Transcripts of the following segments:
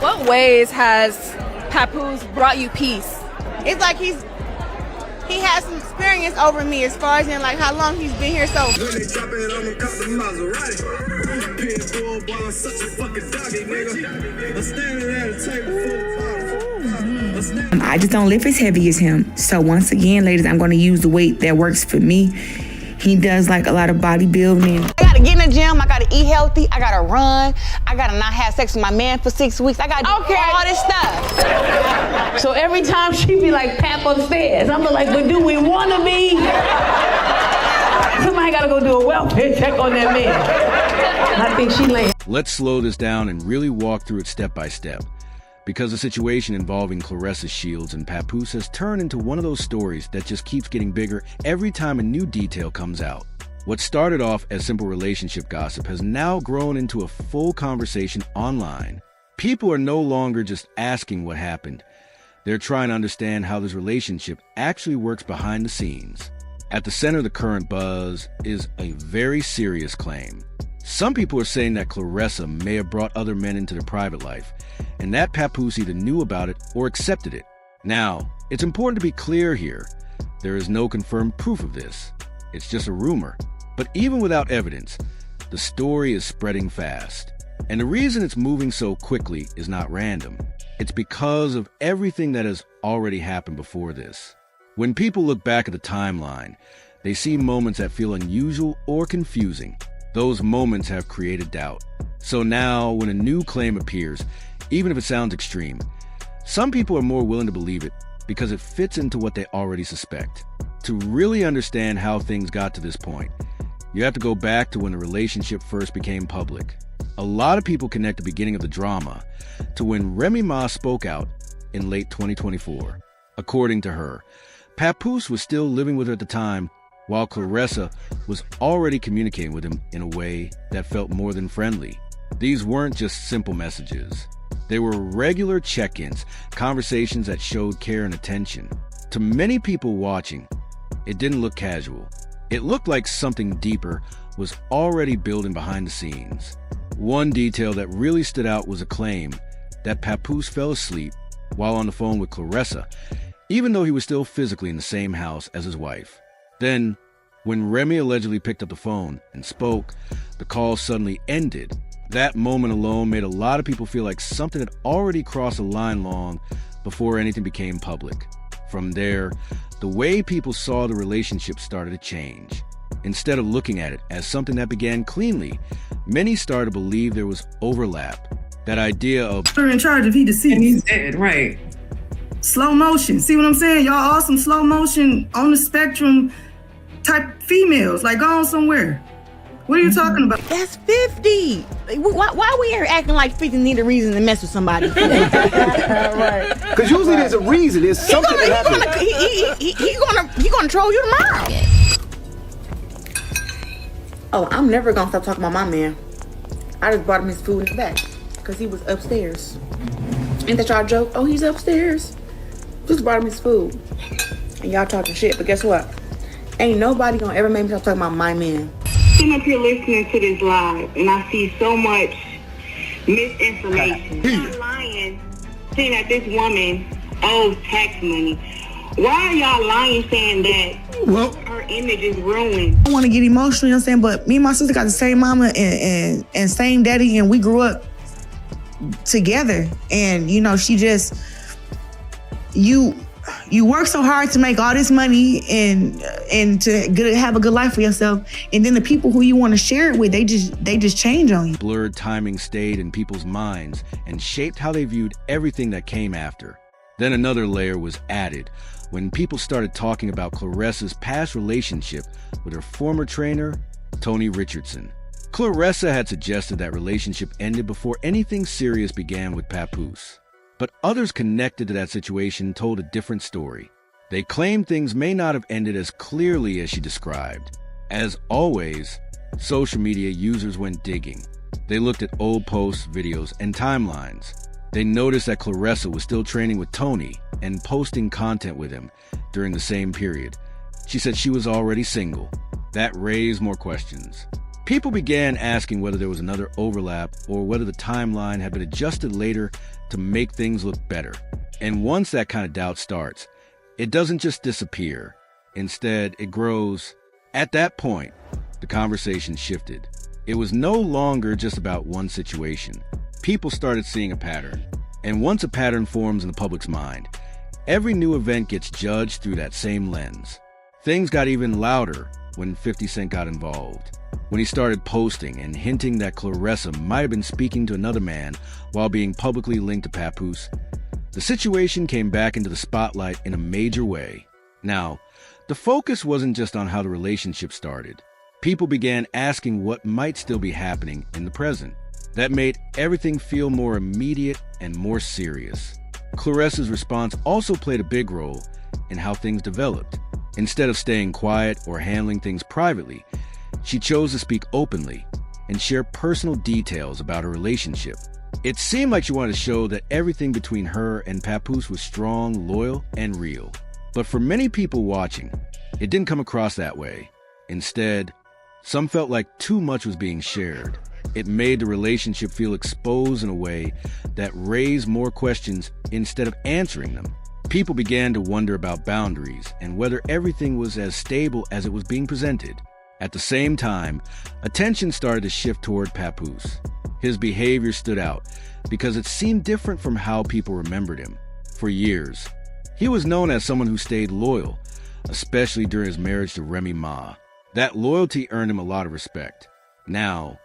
What ways has Papoose brought you peace? It's like he has some experience over me as far as in like how long he's been here. So I just don't lift as heavy as him. So once again, ladies, I'm going to use the weight that works for me. He does like a lot of bodybuilding. I gotta get in the gym, I gotta eat healthy, I gotta run, I gotta not have sex with my man for 6 weeks, I gotta do all this stuff. So every time she be like, Pap upstairs, I'm like, but do we wanna be? Somebody gotta go do a welfare check on that man. I think she laying. Let's slow this down and really walk through it step by step. Because the situation involving Claressa Shields and Papoose has turned into one of those stories that just keeps getting bigger every time a new detail comes out. What started off as simple relationship gossip has now grown into a full conversation online. People are no longer just asking what happened. They're trying to understand how this relationship actually works behind the scenes. At the center of the current buzz is a very serious claim. Some people are saying that Claressa may have brought other men into their private life, and that Papoose either knew about it or accepted it. Now, it's important to be clear here. There is no confirmed proof of this. It's just a rumor. But even without evidence, the story is spreading fast. And the reason it's moving so quickly is not random. It's because of everything that has already happened before this. When people look back at the timeline, they see moments that feel unusual or confusing. Those moments have created doubt. So now, when a new claim appears, even if it sounds extreme, some people are more willing to believe it because it fits into what they already suspect. To really understand how things got to this point, you have to go back to when the relationship first became public. A lot of people connect the beginning of the drama to when Remy Ma spoke out in late 2024. According to her, Papoose was still living with her at the time, while Claressa was already communicating with him in a way that felt more than friendly. These weren't just simple messages. They were regular check-ins, conversations that showed care and attention. To many people watching, it didn't look casual. It looked like something deeper was already building behind the scenes. One detail that really stood out was a claim that Papoose fell asleep while on the phone with Claressa, even though he was still physically in the same house as his wife. Then, when Remy allegedly picked up the phone and spoke, the call suddenly ended. That moment alone made a lot of people feel like something had already crossed a line long before anything became public. From there, the way people saw the relationship started to change. Instead of looking at it as something that began cleanly, many started to believe there was overlap. That idea of We're in charge if he deceased. And he's dead, right. Slow motion. See what I'm saying? Y'all awesome slow motion on the spectrum type females. Like, go on somewhere. What are you talking about? That's 50. Why we here acting like 50 need a reason to mess with somebody? Right. Because usually there's a reason. There's something that happens. He gonna troll you tomorrow. Oh, I'm never gonna stop talking about my man. I just brought him his food in the back because he was upstairs. Ain't that y'all joke? Oh, he's upstairs. Just brought him his food. And y'all talking shit, but guess what? Ain't nobody gonna ever make me stop talking about my man. I'm up here listening to this live, and I see so much misinformation. Y'all lying, saying that this woman owes tax money. Why are y'all lying, saying that her image is ruined? I want to get emotional, you know what I'm saying? But me and my sister got the same mama and same daddy, and we grew up together. And, you know, she just, you work so hard to make all this money and to have a good life for yourself, and then the people who you want to share it with, they just change on you. blurred timing stayed in people's minds and shaped how they viewed everything that came after. Then another layer was added when people started talking about Claressa's past relationship with her former trainer, Tony Richardson. Claressa had suggested that relationship ended before anything serious began with Papoose. But others connected to that situation told a different story. They claimed things may not have ended as clearly as she described. As always, social media users went digging. They looked at old posts, videos, and timelines. They noticed that Claressa was still training with Tony and posting content with him during the same period. She said she was already single. That raised more questions. People began asking whether there was another overlap or whether the timeline had been adjusted later to make things look better. And once that kind of doubt starts, it doesn't just disappear. Instead, it grows. At that point, the conversation shifted. It was no longer just about one situation. People started seeing a pattern. And once a pattern forms in the public's mind, every new event gets judged through that same lens. Things got even louder when 50 Cent got involved. When he started posting and hinting that Claressa might have been speaking to another man while being publicly linked to Papoose, the situation came back into the spotlight in a major way. Now, the focus wasn't just on how the relationship started. People began asking what might still be happening in the present. That made everything feel more immediate and more serious. Claressa's response also played a big role in how things developed. Instead of staying quiet or handling things privately, she chose to speak openly and share personal details about her relationship. It seemed like she wanted to show that everything between her and Papoose was strong, loyal, and real. But for many people watching, it didn't come across that way. Instead, some felt like too much was being shared. It made the relationship feel exposed in a way that raised more questions instead of answering them. People began to wonder about boundaries and whether everything was as stable as it was being presented. At the same time, attention started to shift toward Papoose. His behavior stood out because it seemed different from how people remembered him. For years, he was known as someone who stayed loyal, especially during his marriage to Remy Ma. That loyalty earned him a lot of respect. Now,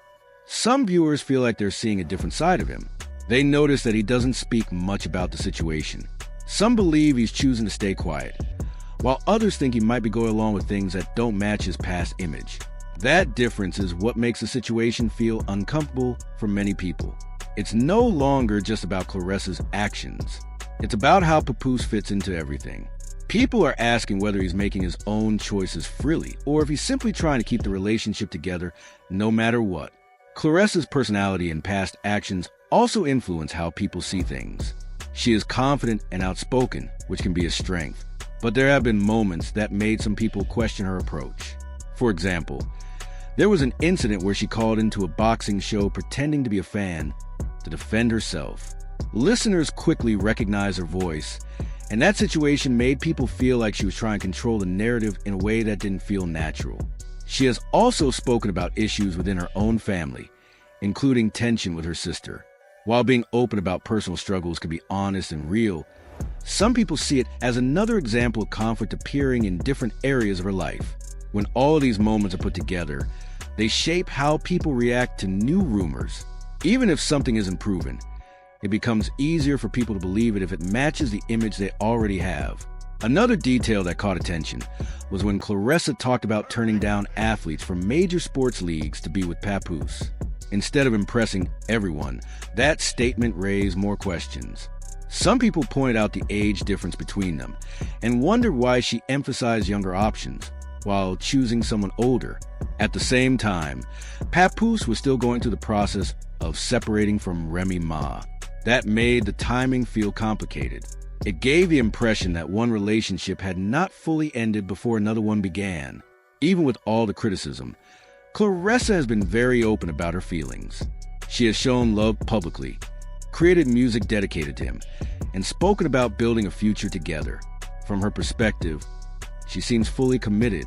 some viewers feel like they're seeing a different side of him. They notice that he doesn't speak much about the situation. Some believe he's choosing to stay quiet, while others think he might be going along with things that don't match his past image. That difference is what makes the situation feel uncomfortable for many people. It's no longer just about Claressa's actions. It's about how Papoose fits into everything. People are asking whether he's making his own choices freely, or if he's simply trying to keep the relationship together no matter what. Claressa's personality and past actions also influence how people see things. She is confident and outspoken, which can be a strength. But there have been moments that made some people question her approach. For example, there was an incident where she called into a boxing show pretending to be a fan to defend herself. Listeners quickly recognized her voice, and that situation made people feel like she was trying to control the narrative in a way that didn't feel natural. She has also spoken about issues within her own family, including tension with her sister. While being open about personal struggles can be honest and real, some people see it as another example of conflict appearing in different areas of her life. When all of these moments are put together, they shape how people react to new rumors. Even if something isn't proven, it becomes easier for people to believe it if it matches the image they already have. Another detail that caught attention was when Claressa talked about turning down athletes from major sports leagues to be with Papoose. Instead of impressing everyone, that statement raised more questions. Some people pointed out the age difference between them and wondered why she emphasized younger options while choosing someone older. At the same time, Papoose was still going through the process of separating from Remy Ma. That made the timing feel complicated. It gave the impression that one relationship had not fully ended before another one began. Even with all the criticism, Claressa has been very open about her feelings. She has shown love publicly, created music dedicated to him, and spoken about building a future together. From her perspective, she seems fully committed.